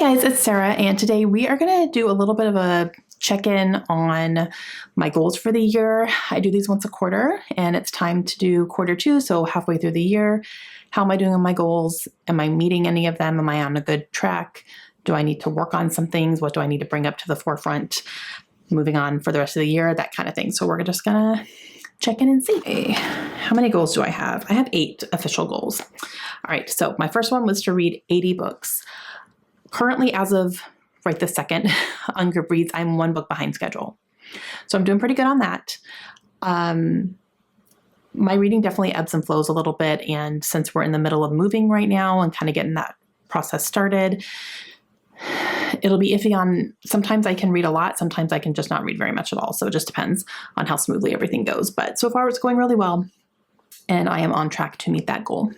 guys, it's Sarah, and today we are going to do a little bit of a check-in on my goals for the year. I do these once a quarter, and it's time to do quarter two, so halfway through the year. How am I doing on my goals? Am I meeting any of them? Am I on a good track? Do I need to work on some things? What do I need to bring up to the forefront? Moving on for the rest of the year, that kind of thing. So we're just going to check in and see. How many goals do I have? I have 8 official goals. All right, so my first one was to read 80 books. Currently, as of right this second, on Goodreads, I'm 1 book behind schedule. So I'm doing pretty good on that. My reading definitely ebbs and flows a little bit. And since we're in the middle of moving right now and kind of getting that process started, it'll be iffy on, sometimes I can read a lot, sometimes I can just not read very much at all. So it just depends on how smoothly everything goes. But so far it's going really well, and I am on track to meet that goal.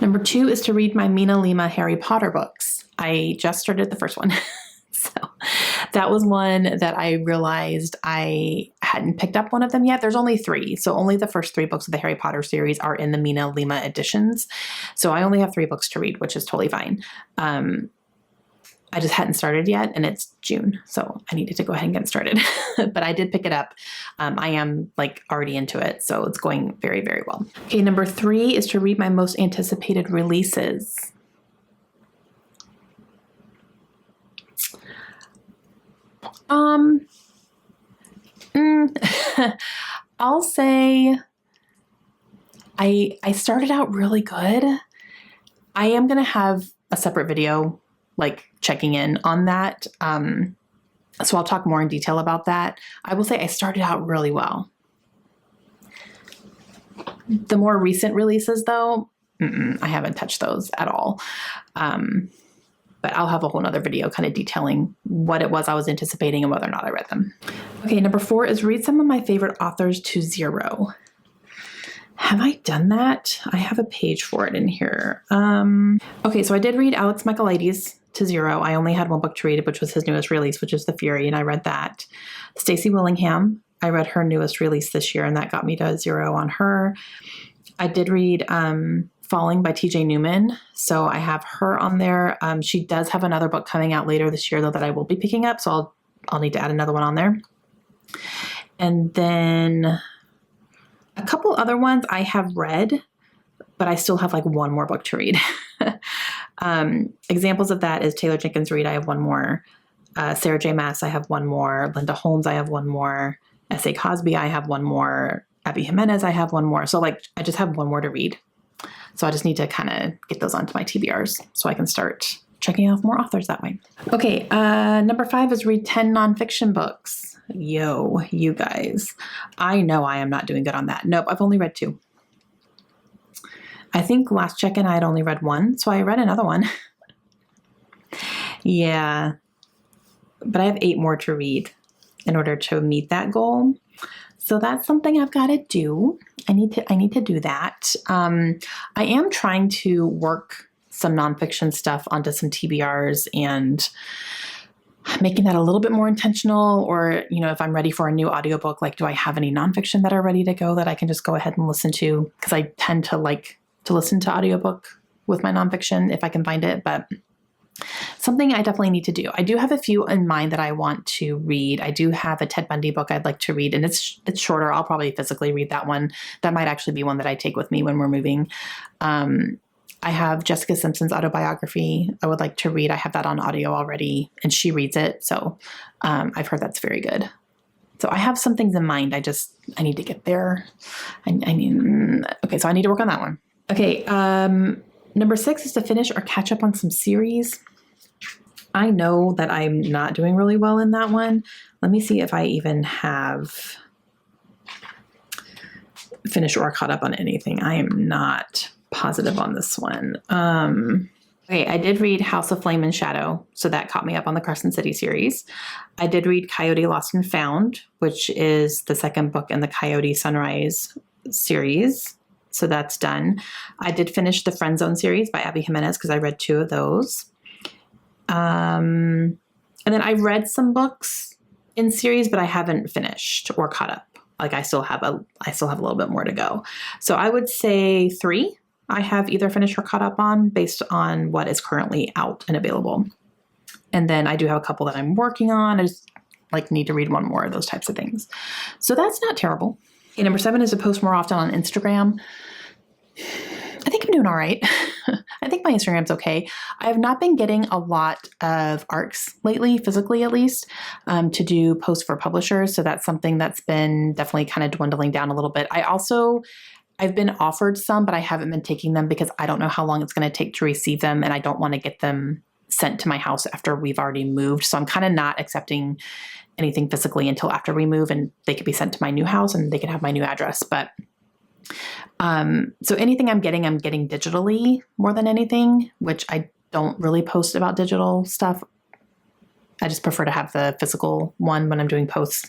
Number 2 is to read my Mina Lima Harry Potter books. I just started the first one. So that was one that I realized I hadn't picked up one of them yet. There's only 3. So only the first 3 books of the Harry Potter series are in the Mina Lima editions. So I only have 3 books to read, which is totally fine. I just hadn't started yet, and it's June, so I needed to go ahead and get started. But I did pick it up. I am already into it, so it's going very, very well. Okay, number 3 is to read my most anticipated releases. I'll say I started out really good. I am going to have a separate video checking in on that. So I'll talk more in detail about that. I will say I started out really well. The more recent releases though, I haven't touched those at all. But I'll have a whole nother video kind of detailing what it was I was anticipating and whether or not I read them. Okay, number 4 is read some of my favorite authors to 0. Have I done that? I have a page for it in here. Okay, so I did read Alex Michaelides to 0. I only had 1 book to read, which was his newest release, which is The Fury, and I read that. Stacey Willingham, I read her newest release this year, and that got me to 0 on her. I did read Falling by TJ Newman, so I have her on there. She does have another book coming out later this year, though, that I will be picking up, so I'll need to add another one on there. And then a couple other ones I have read, but I still have 1 more book to read. Examples of that is Taylor Jenkins Reid, I have 1 more. Sarah J. Maas, I have 1 more. Linda Holmes, I have 1 more. S.A. Cosby, I have 1 more. Abby Jimenez, I have 1 more. So I just have 1 more to read. So I just need to kind of get those onto my TBRs so I can start checking off more authors that way. Okay, number 5 is read 10 nonfiction books. Yo, you guys. I know I am not doing good on that. Nope, I've only read 2. I think last check-in I had only read 1, so I read another one. Yeah, but I have 8 more to read in order to meet that goal. So that's something I've got to do. I need to do that. I am trying to work some nonfiction stuff onto some TBRs and making that a little bit more intentional, or, if I'm ready for a new audiobook, do I have any nonfiction that are ready to go that I can just go ahead and listen to? Because I tend to like to listen to audiobook with my nonfiction if I can find it, but something I definitely need to do. I do have a few in mind that I want to read. I do have a Ted Bundy book I'd like to read, and it's shorter. I'll probably physically read that one. That might actually be one that I take with me when we're moving. I have Jessica Simpson's autobiography I would like to read. I have that on audio already, and she reads it. So I've heard that's very good. So I have some things in mind. I need to get there. Okay, so I need to work on that one. Okay, number 6 is to finish or catch up on some series. I know that I'm not doing really well in that one. Let me see if I even have finished or caught up on anything. I am not positive on this one. Okay, I did read House of Flame and Shadow, so that caught me up on the Crescent City series. I did read Coyote Lost and Found, which is the 2nd book in the Coyote Sunrise series. So that's done. I did finish the Friend Zone series by Abby Jimenez because I read 2 of those. And then I read some books in series, but I haven't finished or caught up. I still have a little bit more to go. So I would say 3 I have either finished or caught up on based on what is currently out and available. And then I do have a couple that I'm working on. I just like need to read one more of those types of things. So that's not terrible. Okay, number 7 is to post more often on Instagram. I think I'm doing all right. I think my Instagram's okay. I have not been getting a lot of ARCs lately, physically at least, to do posts for publishers. So that's something that's been definitely kind of dwindling down a little bit. I've been offered some, but I haven't been taking them because I don't know how long it's going to take to receive them, and I don't want to get them sent to my house after we've already moved. So I'm kind of not accepting anything physically until after we move, and they could be sent to my new house and they can have my new address. But so anything I'm getting digitally more than anything, which I don't really post about digital stuff. I just prefer to have the physical one when I'm doing posts.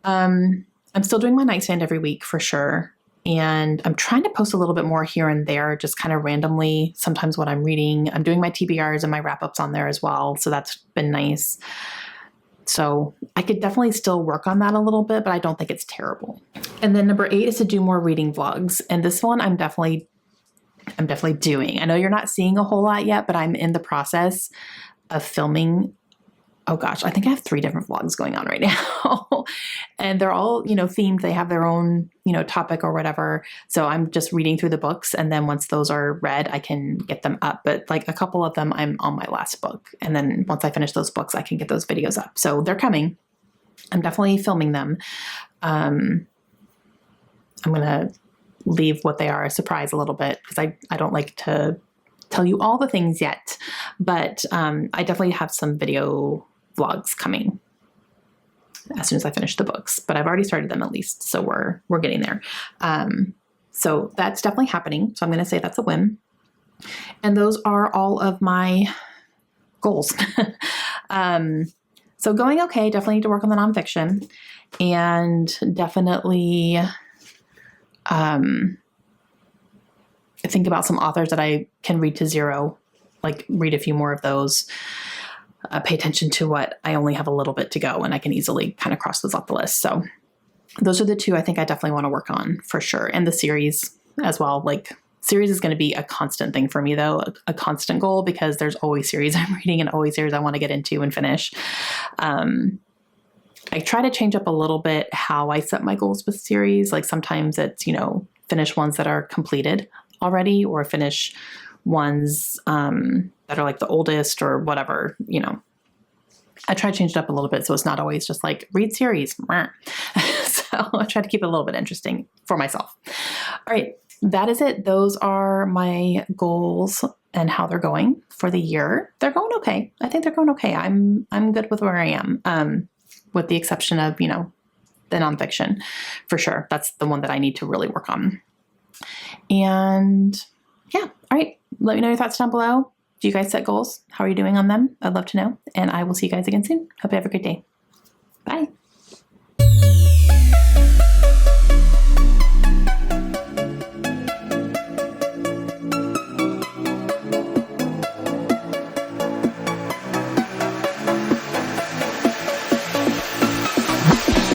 I'm still doing my nightstand every week for sure. And I'm trying to post a little bit more here and there, just kind of randomly, sometimes what I'm reading. I'm doing my TBRs and my wrap-ups on there as well. So that's been nice. So I could definitely still work on that a little bit, but I don't think it's terrible. And then number 8 is to do more reading vlogs. And this one I'm definitely doing. I know you're not seeing a whole lot yet, but I'm in the process of filming. Oh gosh, I think I have 3 different vlogs going on right now. And they're all, themed. They have their own, topic or whatever. So I'm just reading through the books. And then once those are read, I can get them up. But like a couple of them, I'm on my last book. And then once I finish those books, I can get those videos up. So they're coming. I'm definitely filming them. I'm going to leave what they are a surprise a little bit because I don't like to tell you all the things yet. But I definitely have some video vlogs coming as soon as I finish the books, but I've already started them at least. So we're getting there. So that's definitely happening. So I'm going to say that's a win. And those are all of my goals. So going okay, definitely need to work on the nonfiction and definitely think about some authors that I can read to zero, like read a few more of those. Pay attention to what I only have a little bit to go and I can easily kind of cross those off the list. So those are the 2 I think I definitely want to work on for sure. And the series as well. Like series is going to be a constant thing for me though, a constant goal because there's always series I'm reading and always series I want to get into and finish. I try to change up a little bit how I set my goals with series. Like sometimes it's, finish ones that are completed already or finish ones that are like the oldest or whatever, I try to change it up a little bit so it's not always just like read series. So I try to keep it a little bit interesting for myself. All right, that is it. Those are my goals and how they're going for the year. They're going okay. I think they're going okay. I'm good with where I am, with the exception of, the nonfiction for sure. That's the one that I need to really work on. And yeah. All right. Let me know your thoughts down below. Do you guys set goals? How are you doing on them? I'd love to know. And I will see you guys again soon. Hope you have a great day. Bye.